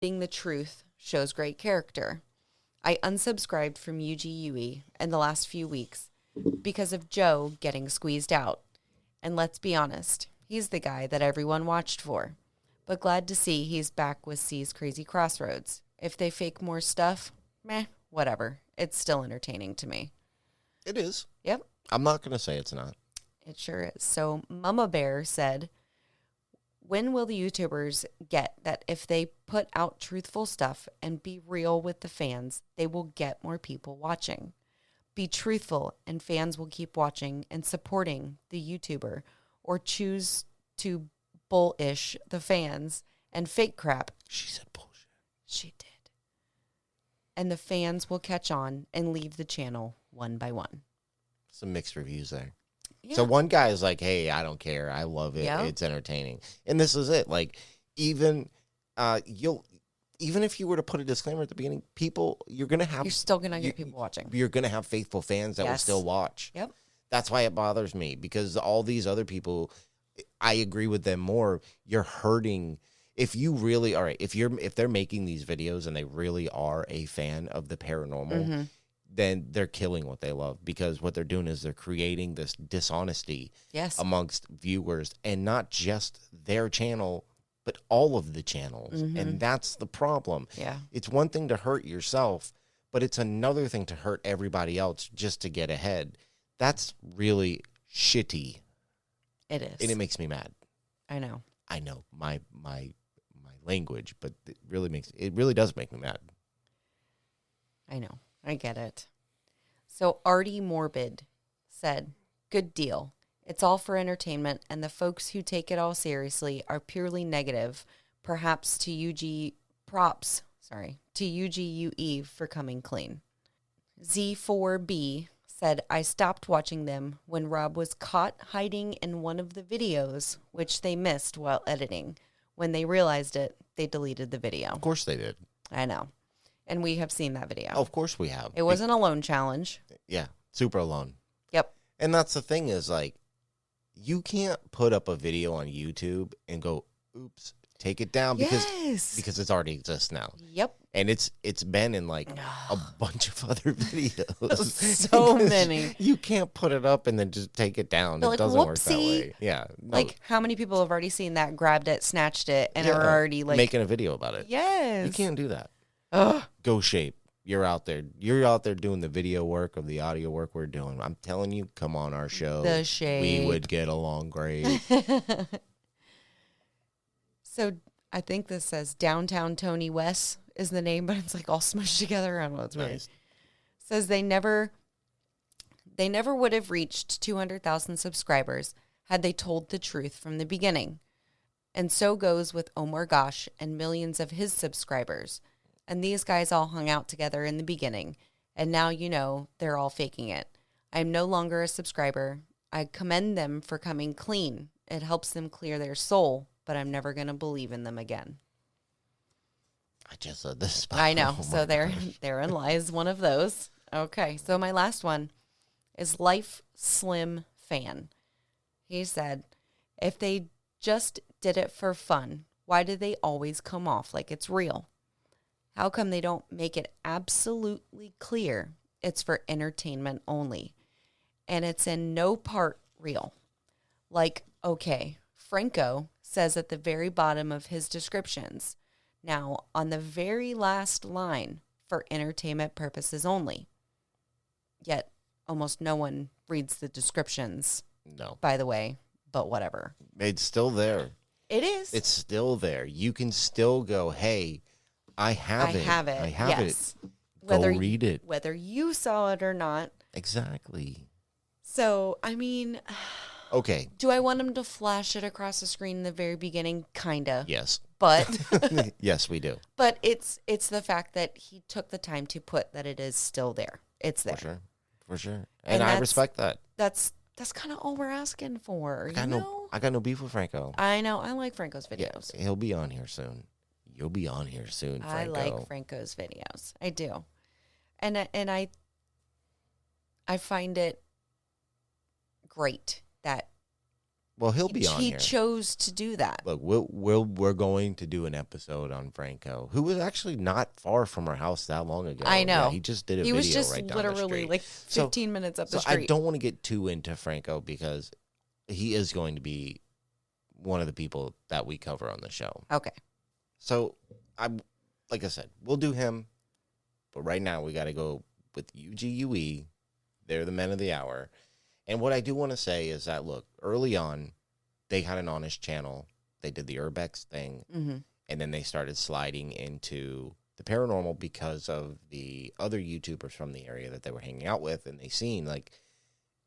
Being the truth shows great character. I unsubscribed from UGUE in the last few weeks because of Joe getting squeezed out. And let's be honest, he's the guy that everyone watched for. But glad to see he's back with C's Crazy Crossroads. If they fake more stuff, meh, whatever. It's still entertaining to me. It is. Yep. I'm not going to say it's not. It sure is. So Mama Bear said, when will the YouTubers get that if they put out truthful stuff and be real with the fans, they will get more people watching? Be truthful and fans will keep watching and supporting the YouTuber, or choose to bullish the fans and fake crap. She said bullshit. She did. And the fans will catch on and leave the channel one by one. Some mixed reviews there. Yeah. So one guy is like, hey, I don't care. I love it. Yeah. It's entertaining. And this is it. Like, even if you were to put a disclaimer at the beginning, you're still going to get people watching. You're going to have faithful fans that will still watch. Yep. That's why it bothers me, because all these other people, I agree with them more. You're hurting. If you really are, if they're making these videos and they really are a fan of the paranormal, then they're killing what they love, because what they're doing is they're creating this dishonesty amongst viewers, and not just their channel, but all of the channels. And that's the problem. Yeah. It's one thing to hurt yourself, but it's another thing to hurt everybody else just to get ahead. That's really shitty. It is. And it makes me mad. I know my language, but it really does make me mad. I know. I get it. So Artie Morbid said, good deal. It's all for entertainment, and the folks who take it all seriously are purely negative, perhaps to UGUE for coming clean. Z4B said, I stopped watching them when Rob was caught hiding in one of the videos, which they missed while editing. When they realized it, they deleted the video. Of course they did. I know. And we have seen that video. Of course we have. It wasn't a alone challenge. Yeah, super alone. Yep. And that's the thing is, like, you can't put up a video on YouTube and go, oops, take it down, because it already exists now. Yep. And it's been in like a bunch of other videos. So many. You can't put it up and then just take it down. It doesn't work that way. Yeah. No. Like, how many people have already seen that, grabbed it, snatched it, and are already like making a video about it? Yes. You can't do that. Ugh. Go Shape. You're out there. You're out there doing the video work of the audio work we're doing. I'm telling you, come on our show. The Shape. We would get along great. So I think this says Downtown Tony West is the name, but it's like all smushed together. I don't know. It's weird. Nice. Says they never would have reached 200,000 subscribers had they told the truth from the beginning. And so goes with Omar Gosh and millions of his subscribers. And these guys all hung out together in the beginning. And now they're all faking it. I'm no longer a subscriber. I commend them for coming clean. It helps them clear their soul, but I'm never going to believe in them again. I just said this. I know. So therein lies one of those. Okay. So my last one is Life Slim Fan. He said, if they just did it for fun, why do they always come off like it's real? How come they don't make it absolutely clear it's for entertainment only? And it's in no part real. Like, okay, Franco says at the very bottom of his descriptions, now on the very last line, for entertainment purposes only. Yet almost no one reads the descriptions. No. By the way, but whatever. It's still there. It is. It's still there. You can still go, hey, I have it. I have yes. it. Go read it. Whether you saw it or not. Exactly. So, I mean, okay. Do I want him to flash it across the screen in the very beginning? Kinda. Yes. But yes, we do. But it's the fact that he took the time to put that it is still there. It's there. For sure. And I respect that. That's kind of all we're asking for. I got no beef with Franco. I know. I like Franco's videos. Yeah, he'll be on here soon. You'll be on here soon, Franco. I like Franco's videos. I do. And I find it great that Well, he'll be on He here. chose to do that. Look, we're going to do an episode on Franco, who was actually not far from our house that long ago. I know. Yeah, he just did a He video was just right down the literally street. like 15 minutes up the So street. I don't want to get too into Franco because he is going to be one of the people that we cover on the show. Okay. So like I said, we'll do him, but right now we got to go with UGUE. They're the men of the hour. And what I do want to say is that, look, early on, they had an honest channel. They did the Urbex thing, and then they started sliding into the paranormal because of the other YouTubers from the area that they were hanging out with, and they seen, like,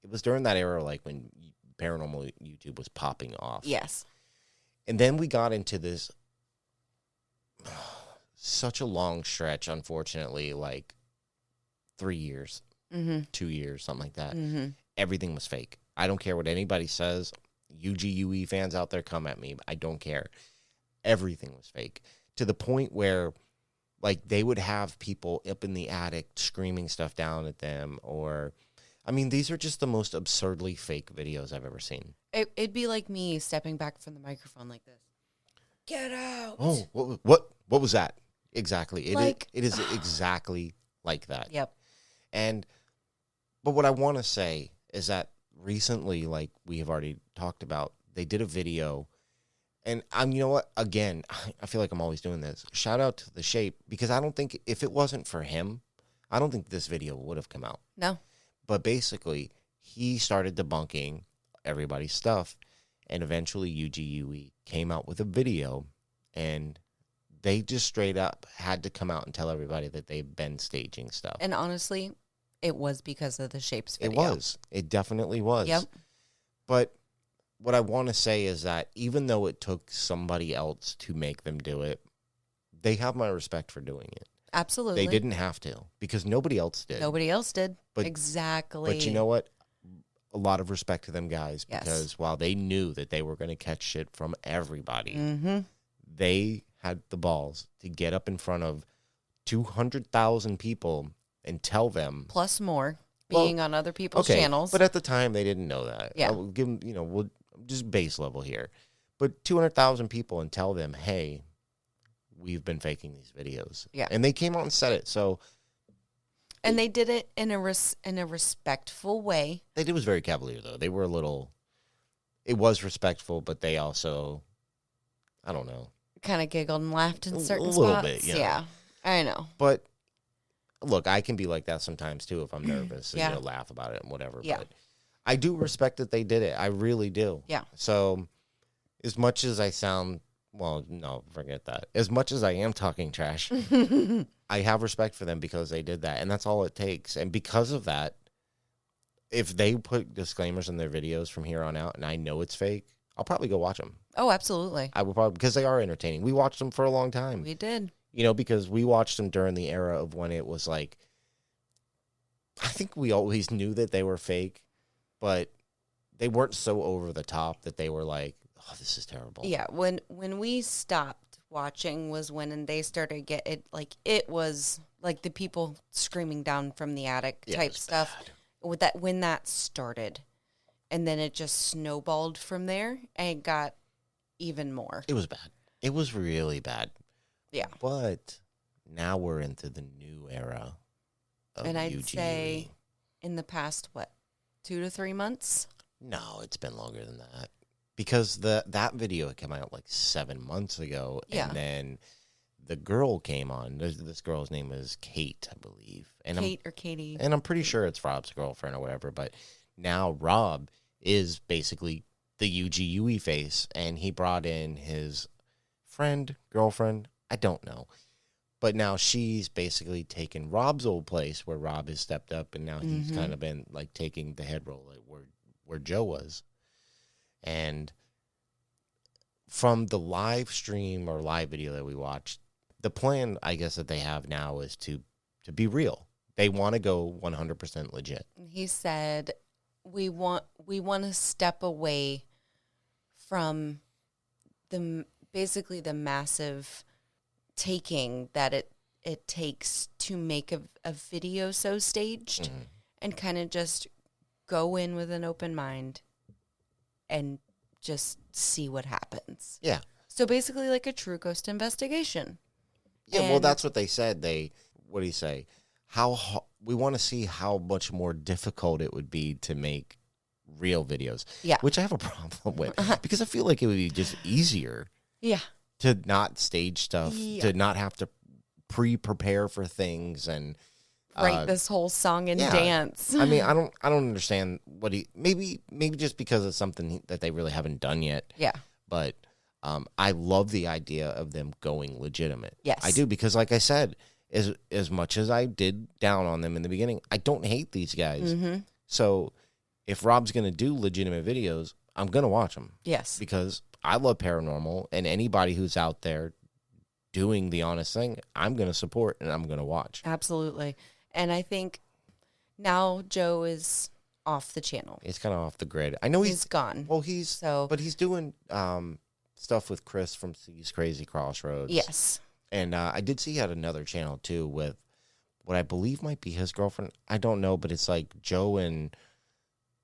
it was during that era, like, when paranormal YouTube was popping off. Yes. And then we got into this such a long stretch, unfortunately, like 3 years, 2 years, something like that. Everything was fake. I don't care what anybody says. UGUE fans out there, come at me. I don't care. Everything was fake. To the point where, like, they would have people up in the attic screaming stuff down at them. Or, I mean, these are just the most absurdly fake videos I've ever seen. It'd be like me stepping back from the microphone like this. Get out. Oh, what was that? Exactly. It is exactly like that. Yep. But what I want to say is that recently, like we have already talked about, they did a video, and you know what? Again, I feel like I'm always doing this. Shout out to The Shape, because I don't think, if it wasn't for him, I don't think this video would have come out. No. But basically, he started debunking everybody's stuff, and eventually UGUE came out with a video, and they just straight up had to come out and tell everybody that they've been staging stuff. And honestly, it was because of The Shape's video. It was. It definitely was. Yep. But what I want to say is that even though it took somebody else to make them do it, they have my respect for doing it. Absolutely. They didn't have to, because nobody else did. Nobody else did. But, exactly. But you know what? A lot of respect to them guys, Yes. because while they knew that they were going to catch shit from everybody, they had the balls to get up in front of 200,000 people and tell them. Plus more, being on other people's channels. But at the time, they didn't know that. Yeah. I'll give them, we'll just base level here. But 200,000 people and tell them, hey, we've been faking these videos. Yeah. And they came out and said it. So. And they did it in a respectful way. They did was very cavalier, though. They were it was respectful, but they also, I don't know. Kind of giggled and laughed in certain spots. A little bit, yeah. Yeah, I know. But look, I can be like that sometimes too if I'm nervous and Yeah. laugh about it and whatever. Yeah. But I do respect that they did it. I really do. Yeah. So as much as I sound, well, no, forget that. As much as I am talking trash, I have respect for them because they did that, and that's all it takes. And because of that, if they put disclaimers in their videos from here on out and I know it's fake, I'll probably go watch them. Oh, absolutely. I will probably, because they are entertaining. We watched them for a long time. We did. Because we watched them during the era of when it was like, I think we always knew that they were fake, but they weren't so over the top that they were like, oh, this is terrible. Yeah, when we stopped watching was when they started it was like the people screaming down from the attic type stuff. With that, when that started, and then it just snowballed from there and got even more. It was bad. It was really bad. Yeah. But now we're into the new era of And I'd UGE. say in the past, 2 to 3 months? No, it's been longer than that. Because that video came out like 7 months ago. Yeah. And then the girl came on. This girl's name is Kate, I believe. And Kate or Katie. And I'm pretty sure it's Rob's girlfriend or whatever. But now Rob is basically the UGUE face. And he brought in his friend, girlfriend, I don't know. But now she's basically taken Rob's old place where Rob has stepped up. And now he's kind of been like taking the head role like where Joe was. And from the live stream or live video that we watched, the plan, I guess, that they have now is to be real. They want to go 100% legit. He said, we want to step away from basically the massive taking that it takes to make a video so staged, and kind of just go in with an open mind and just see what happens. Yeah. So basically like a true ghost investigation. Yeah, well, that's what they said. What do you say? We want to see how much more difficult it would be to make real videos. Yeah. Which I have a problem with because I feel like it would be just easier. Yeah. To not stage stuff, to not have to prepare for things and write this whole song and dance. I mean, I don't understand maybe just because it's something that they really haven't done yet. Yeah. But I love the idea of them going legitimate. Yes. I do, because like I said, as much as I did down on them in the beginning, I don't hate these guys. Mm-hmm. So if Rob's going to do legitimate videos, I'm going to watch them. Yes. Because I love paranormal, and anybody who's out there doing the honest thing, I'm going to support and I'm going to watch. Absolutely. And I think now Joe is off the channel. It's kind of off the grid. I know he's gone. Well, but he's doing stuff with Chris from C's Crazy Crossroads. Yes. And I did see he had another channel too with what I believe might be his girlfriend. I don't know, but it's like Joe and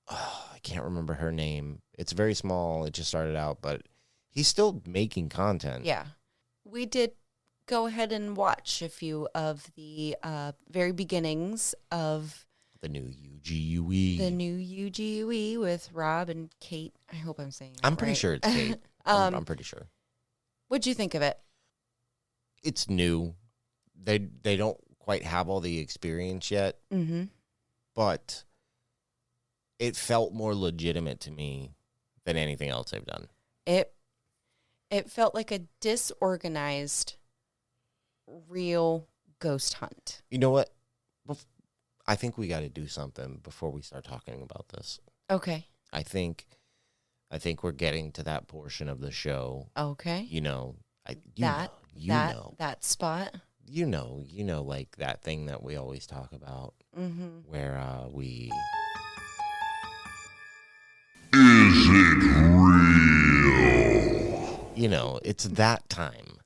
I can't remember her name. It's very small. It just started out, but he's still making content. Yeah. We did go ahead and watch a few of the very beginnings of the new UGUE. The new UGUE with Rob and Kate. I hope I'm saying that I'm pretty right. sure it's Kate. I'm pretty sure. What'd you think of it? It's new. They don't quite have all the experience yet. Mm-hmm. But it felt more legitimate to me than anything else they've done. It felt like a disorganized, real ghost hunt. You know what? I think we got to do something before we start talking about this. Okay. I think we're getting to that portion of the show. Okay. You know, that spot. You know, like that thing that we always talk about, where we. Is it real? You know, it's that time.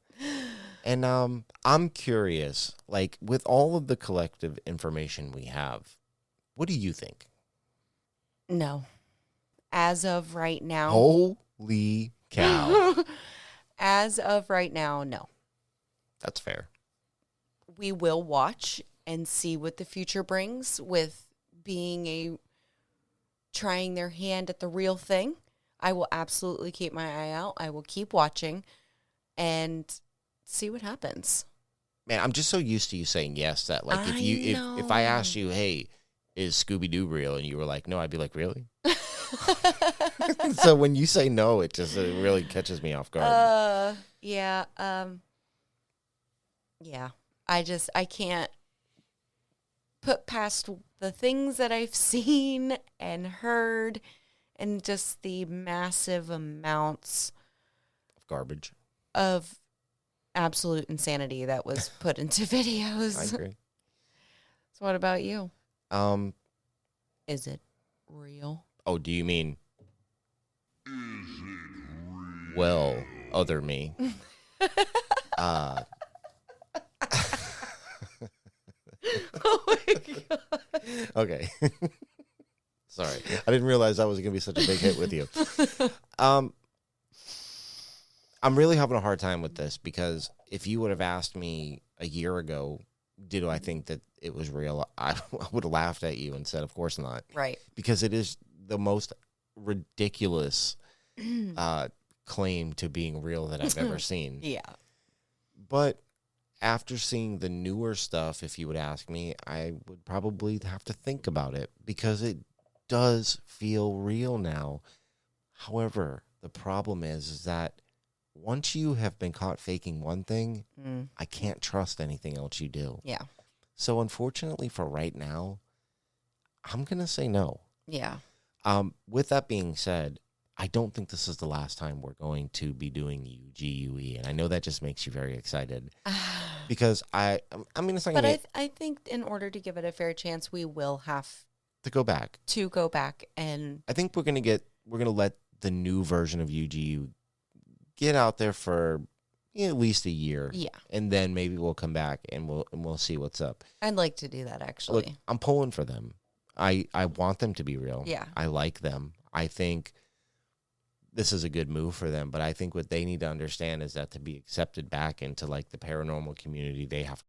And I'm curious, like, with all of the collective information we have, what do you think? No. As of right now. Holy cow. As of right now, no. That's fair. We will watch and see what the future brings with being trying their hand at the real thing. I will absolutely keep my eye out. I will keep watching and see what happens. Man, I'm just so used to you saying yes that like if I asked you, hey, is Scooby-Doo real? And you were like, no, I'd be like, really? So when you say no, it really catches me off guard. Yeah. Yeah. I can't put past the things that I've seen and heard and just the massive amounts of garbage, of absolute insanity that was put into videos. I agree. So what about you? Is it real? Oh, do you mean? Is it real? Well, other me. Oh my God. Okay. Sorry. I didn't realize that was going to be such a big hit with you. I'm really having a hard time with this because if you would have asked me a year ago, did I think that it was real, I would have laughed at you and said, of course not. Right. Because it is the most ridiculous claim to being real that I've ever seen. Yeah. But after seeing the newer stuff, if you would ask me, I would probably have to think about it because it does feel real now. However, the problem is that once you have been caught faking one thing, I can't trust anything else you do. Yeah. So unfortunately for right now, I'm going to say no. Yeah. With that being said, I don't think this is the last time we're going to be doing UGUE, and I know that just makes you very excited because I mean, it's not. But I think in order to give it a fair chance, we will have to go back. And I think we're gonna let the new version of UGU get out there for at least a year. Yeah, and then maybe we'll come back and we'll see what's up. I'd like to do that actually. Look, I'm pulling for them. I want them to be real. Yeah, I like them. I think this is a good move for them. But I think what they need to understand is that to be accepted back into like the paranormal community, they have